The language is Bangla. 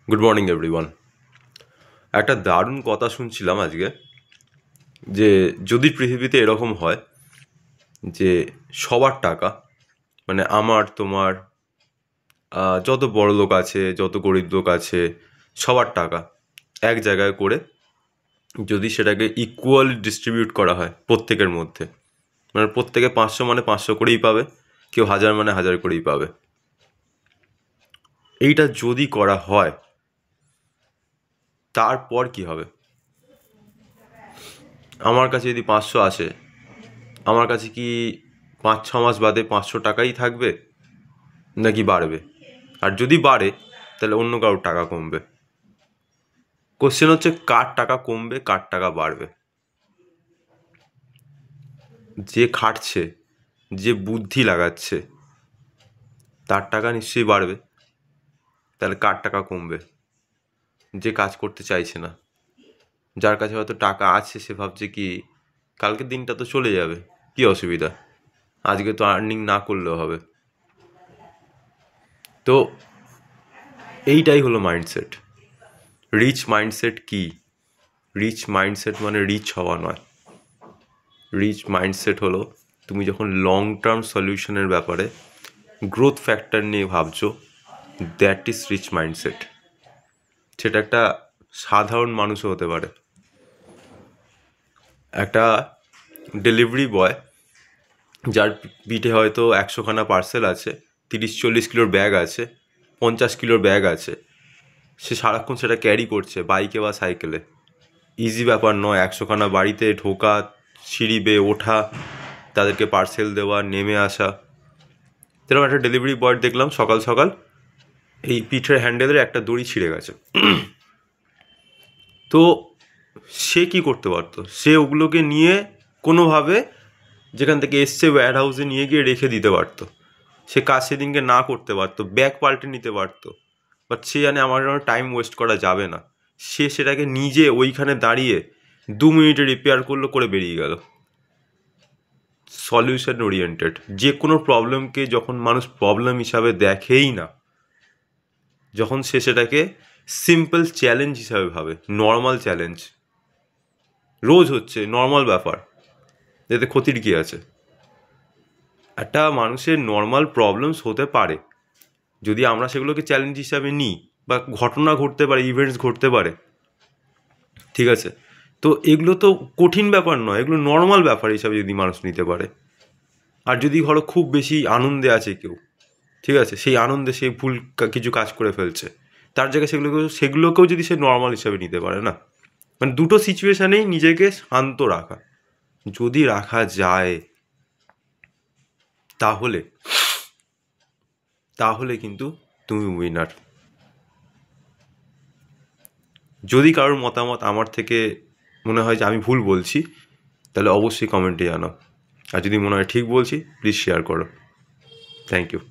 Good morning everyone. একটা দারুণ কথা শুনছিলাম আজকে, যে যদি পৃথিবীতে এরকম হয় যে সবার টাকা, মানে আমার তোমার যত বড় লোক আছে, যত গরিব লোক আছে, সবার টাকা এক জায়গায় করে যদি সেটাকে ইকুয়ালি ডিস্ট্রিবিউট করা হয় প্রত্যেকের মধ্যে, মানে প্রত্যেকে 500 মানে 500 করেই পাবে, কেউ 1000 মানে 1000 করেই পাবে। এইটা যদি করা হয় তারপর কি হবে? আমার কাছে যদি 500 আসে, আমার কাছে কি 5-6 মাস বাদে 500 টাকাই থাকবে নাকি বাড়বে? আর যদি বাড়ে তাহলে অন্য কারোর টাকা কমবে। কোশ্চেন হচ্ছে কার টাকা কমবে, কার টাকা বাড়বে। যে খাটছে, যে বুদ্ধি লাগাচ্ছে, তার টাকা নিশ্চয়ই বাড়বে। তাহলে কার টাকা কমবে? যে কাজ করতে চাইছে না, যার কাছে হয়তো টাকা আছে, সে ভাবছে কি কালকের দিনটা তো চলে যাবে, কি অসুবিধা, আজকে তো আর্নিং না করলেও হবে। তো এইটাই হলো মাইন্ডসেট। রিচ মাইন্ডসেট কি? রিচ মাইন্ডসেট মানে রিচ হওয়া নয়। রিচ মাইন্ডসেট হলো তুমি যখন লং টার্ম সলিউশনের ব্যাপারে গ্রোথ ফ্যাক্টর নিয়ে ভাবছো, দ্যাট ইজ রিচ মাইন্ডসেট। সেটা একটা সাধারণ মানুষও হতে পারে। একটা ডেলিভারি বয় যার পিঠে হয়তো 100খানা পার্সেল আছে, 30-40 কিলোর ব্যাগ আছে, 50 কিলোর ব্যাগ আছে, সে সারাক্ষণ সেটা ক্যারি করছে বাইকে বা সাইকেলে। ইজি ব্যাপার নয় 100খানা বাড়িতে ঢোকা, সিঁড়ি বেয়ে ওঠা, তাদেরকে পার্সেল দেওয়া, নেমে আসা। সেরকম একটা ডেলিভারি বয় দেখলাম সকাল সকাল এই পিঠের হ্যান্ডেলের একটা দড়ি ছিঁড়ে গেছে। তো সে কি করতে পারতো? সে ওগুলোকে নিয়ে কোনোভাবে যেখান থেকে এসছে ওয়্যার হাউসে নিয়ে গিয়ে রেখে দিতে পারতো। সে কাজ সেদিনকে না করতে পারতো, ব্যাগ পাল্টে নিতে পারতো, বাট সে জানে আমার টাইম ওয়েস্ট করা যাবে না। সে সেটাকে নিজে ওইখানে দাঁড়িয়ে 2 মিনিটে রিপেয়ার করলো, করে বেরিয়ে গেল। Solution oriented. যে কোনো প্রবলেমকে যখন মানুষ প্রবলেম হিসাবে দেখেই না, যখন সে সেটাকে সিম্পল চ্যালেঞ্জ হিসাবে ভাবে, নর্মাল চ্যালেঞ্জ, রোজ হচ্ছে নর্মাল ব্যাপার, এতে ক্ষতির কী আছে? একটা মানুষের নর্মাল প্রবলেমস হতে পারে, যদি আমরা সেগুলোকে চ্যালেঞ্জ হিসাবে নিই, বা ঘটনা ঘটতে পারে, ইভেন্টস ঘটতে পারে, ঠিক আছে? তো এগুলো তো কঠিন ব্যাপার নয়, এগুলো নর্মাল ব্যাপার হিসাবে যদি মানুষ নিতে পারে। আর যদি ধরো খুব বেশি আনন্দে আছে কেউ, ঠিক আছে, সেই আনন্দে সে ভুল কিছু কাজ করে ফেলছে, তার জায়গায় সেগুলোকেও যদি সে নর্মাল হিসাবে নিতে পারে না, মানে দুটো সিচুয়েশানেই নিজেকে শান্ত রাখা যদি রাখা যায়, তাহলে তাহলে কিন্তু তুমি উইনার। যদি কারোর মতামত আমার থেকে মনে হয় যে আমি ভুল বলছি, তাহলে অবশ্যই কমেন্টে জানাও। আর যদি মনে হয় ঠিক বলছি, প্লিজ শেয়ার করো। Thank you.